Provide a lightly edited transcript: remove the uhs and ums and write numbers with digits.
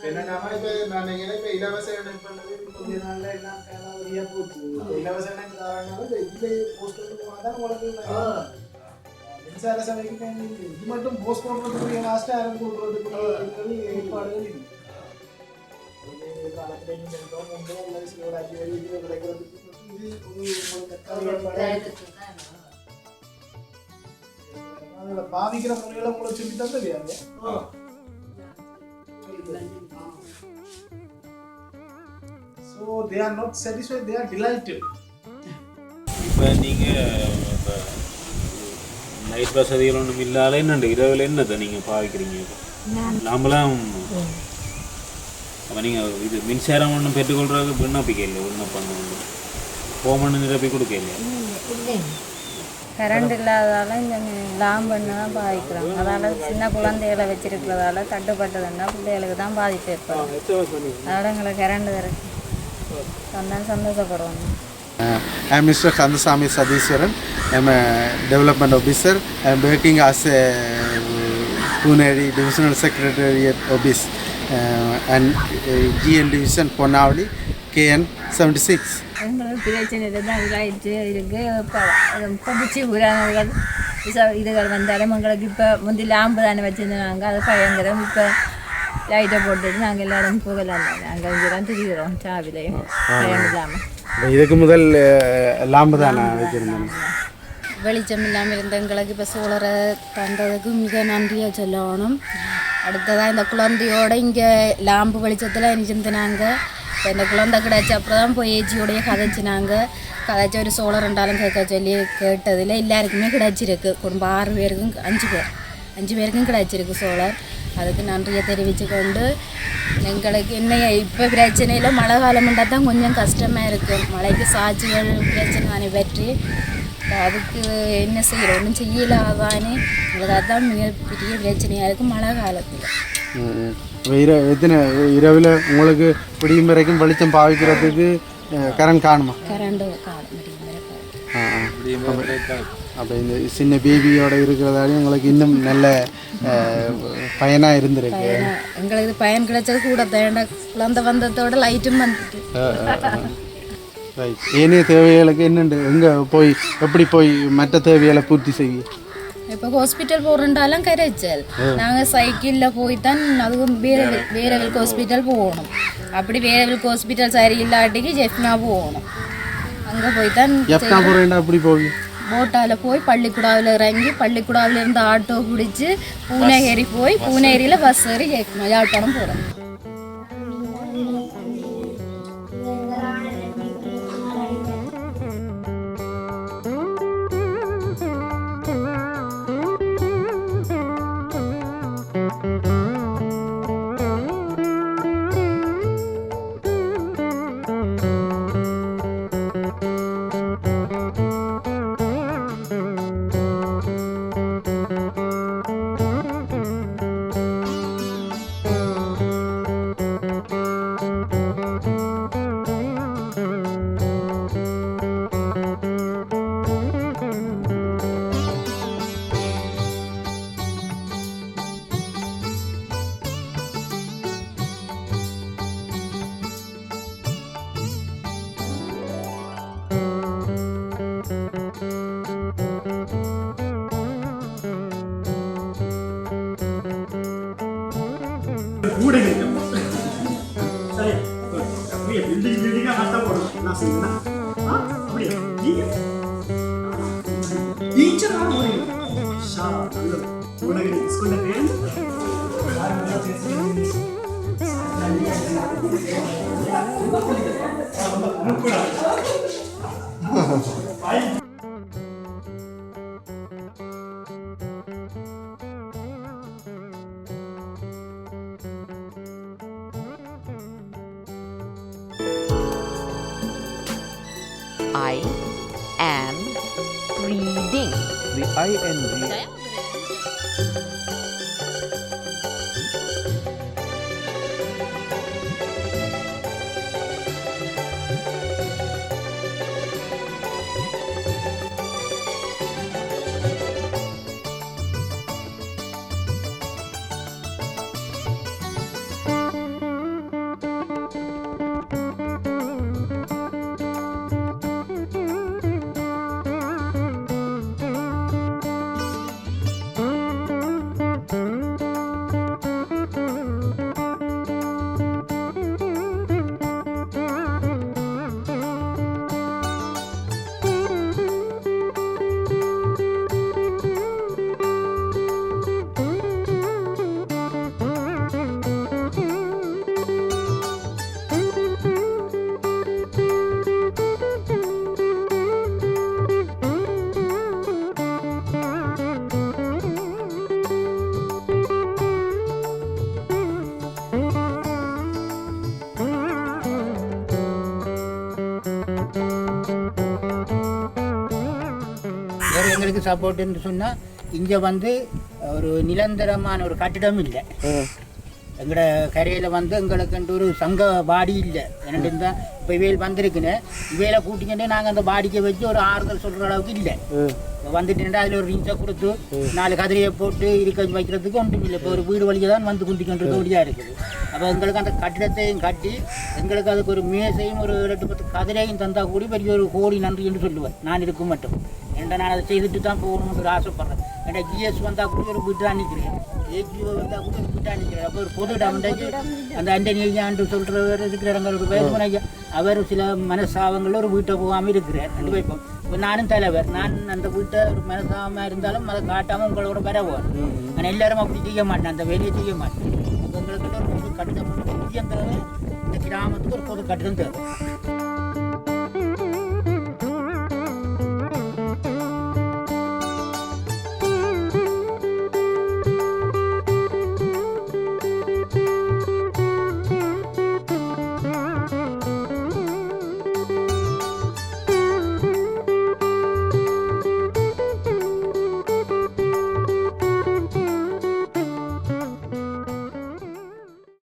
என்ன நாம இப்ப நான் இப்ப இலவச இடம் பண்ணது கொஞ்ச நாள்ல எல்லாம் காலாவதியா போச்சு. இலவச இடம் காரணம் இதுல போஸ்ட் தான் உங்களுக்கு மின்சார சபைக்கு இது மட்டும் போஸ்ட் பண்றதுக்குரிய லாஸ்டா இறந்து கொடுக்கறதுக்குரிய ஏற்பாடுகள் இல்லை. பாவிக்கிற முறைகளை கூட சொல்லித்தான் தெரியாது. So they are not satisfied, they are delighted. இப்போ நீங்கள் இப்போ நைட் வசதிகள் ஒன்றும் இல்லாத என்னண்டு இரவில் என்னதை நீங்கள் பாவிக்கிறீங்க? நாமெல்லாம் அப்போ நீங்கள் இது மின்சாரம் ஒன்றும் பெற்றுக்கொள்றதுக்கு விண்ணப்பிக்க இல்லை, விண்ணப்பம் போமன்னு நிரப்பி கொடுக்க இல்லை. கரண்ட் இல்லாததால இந்த லாம்பண்ணு தான் பாதிக்கிறாங்க. அதால் சின்ன குழந்தைகளை வச்சிருக்கிறதால தட்டுப்பட்டதுன்னா பிள்ளைகளுக்கு தான் பாதிப்பு ஏற்படும். அதோட எங்களுக்கு கரண்ட் தரக்கு தான் சந்தோஷப்படுவாங்க. I am Mr. Kandasamy Sadiswaran. I am a development officer. I am working as a Puneri Divisional Secretariat Office and GN Division Ponavali KN 76. எங்களுக்கு பிரச்சனை தான் இதாகிட்டு இருக்குது. இப்போ பிச்சு புறாங்கள் இதுகள் வந்தாலும் எங்களுக்கு இப்போ முந்தி லாம்பு தானே வச்சுருந்தாங்க, அது பயங்கரம். இப்போ லைட்டை போட்டுட்டு நாங்கள் எல்லாரும் போகலாம், நாங்கள் இங்கே தான் திரிகிறோம் சாவிலையும் பயங்கராமல். இதுக்கு முதல் லாம்பு தானே வச்சுருந்தோம். வெளிச்சம் இல்லாமல் இருந்த எங்களுக்கு இப்போ சோழரை தந்ததுக்கு மிக நன்றியாக சொல்லணும். அடுத்ததாக இந்த குழந்தையோடு இங்கே லாம்பு வெளிச்சத்தில் இருந்துனாங்க. இப்போ இந்த குழந்தை கிடச்சி அப்புறம் தான் போய் ஏஜியோடைய கதைச்சினாங்க. கதைச்சி ஒரு சோழர் ரெண்டாலும் கேட்க சொல்லி கேட்டதில் எல்லாருக்குமே கிடச்சிருக்கு. குடும்பம் 6 பேருக்கும் 5 பேருக்கும் கிடச்சிருக்கு சோழர். அதுக்கு நன்றியை தெரிவித்து கொண்டு எங்களுக்கு என்ன இப்போ பிரச்சனையில் மழை காலம்ன்றா தான் கொஞ்சம் கஷ்டமாக இருக்குது. மழைக்கு சாட்சிகள் பிரச்சனை தானே பற்றி அதுக்கு என்ன செய்கிறோம், ஒன்றும் செய்யலாதானே எங்களுக்கு அதுதான் மிகப்பெரிய பிரச்சனையாக இருக்குது மழை காலத்தில். இரவில் உங்களுக்கு பிடியும் வரைக்கும் வெளிச்சம் பாவிக்கிறதுக்கு கரண்ட் காணுமா? கரண்ட் காணும். அப்போ இந்த சின்ன பேபியோட இருக்கிறதாலையும் உங்களுக்கு இன்னும் நல்ல பயனாக இருந்திருக்கு. எங்களுக்கு பயன் கிடைச்சது கூட தேண்ட குழந்தை வந்ததோட லைட்டும் வந்துட்டு. ஏனைய தேவைகளுக்கு என்னண்டு எங்கே போய் எப்படி போய் மற்ற தேவைகளை பூர்த்தி செய்ய? இப்போ ஹாஸ்பிட்டல் போகிறண்டாலும் கரைச்சல் நாங்கள் சைக்கிளில் போய் தான், அதுவும் வேரவில்க்கு ஹாஸ்பிட்டல் போகணும். அப்படி வேரவில்க்கு ஹாஸ்பிட்டல் சரியில்லாட்டிக்கு ஜெஃப்னா போகணும். அங்கே போய் தான் ஜெஃப்னா போகிறேன்டா. அப்படி போய் போட்டால் போய் பள்ளிக்கூடாவில் இறங்கி பள்ளிக்கூடாவில் இருந்து ஆட்டோ பிடிச்சி பூனேரி போய் பூனேரியில் பஸ் ஏறி ஜெஃப்னா யாழ்ப்பாணம் போகிறோம். I am reading. The ING. எங்களுக்கு சப்போர்ட்னு சொன்னால் இங்கே வந்து ஒரு நிரந்தரமான ஒரு கட்டிடம் இல்லை. எங்களோட கரையில் வந்து எங்களுக்கு ஒரு சங்க பாடி இல்லை. என்னென்னு இருந்தால் இப்போ இவையில் வந்திருக்குன்னு இவையில கூட்டிக்கிட்டே நாங்கள் அந்த பாடிக்கை வச்சு ஒரு ஆறுதல் சொல்கிற அளவுக்கு இல்லை. வந்துட்டு அதில் ஒரு ரிஞ்சை கொடுத்து 4 கதிரையை போட்டு இருக்க வைக்கிறதுக்கு ஒன்றும் இல்லை. இப்போ ஒரு வீடு வழியை தான் வந்து குண்டிக்கின்றதோடியாக இருக்குது. அப்போ எங்களுக்கு அந்த கட்டிடத்தையும் கட்டி எங்களுக்கு அதுக்கு ஒரு மேசையும் ஒரு 8-10 கதிரையும் தந்தால் கூடி பெரிய ஒரு கோடி நன்றி என்று சொல்லுவேன். நான் இருக்கும் மட்டும் ஏன்டா நான் அதை செய்துட்டு தான் போகணும்னு ஒரு ஆசைப்படுறேன். ஏன்டா ஜிஎஸ் வந்தால் கூட ஒரு வீட்டு அனுப்பிக்கிறேன், ஏஜிஓ வந்தால் கூட ஒரு வீட்டு அனுப்பிக்கிறேன். அப்போ ஒரு பொது டம்டைக்கு அந்த அண்டனி ஐயாண்டு சொல்கிறவர் இருக்கிறவங்க ஒரு பேசுவன் ஐயா அவர் சில மனசாபங்களில் ஒரு வீட்டை போகாமல் இருக்கிறார். ரெண்டு வைப்போம். இப்போ நானும் தலைவர், நான் அந்த வீட்டை ஒரு மனசாபமாக இருந்தாலும் அதை காட்டாமல் உங்களோட வரவோம். நான் எல்லாரும் அப்படி செய்ய மாட்டேன், அந்த வேலையை செய்ய மாட்டேன். எங்களுக்கு ஒரு பொது கட்டிடம் முக்கியங்கிறது இந்த கிராமத்துக்கு ஒரு பொது கட்டிடம் தேவை.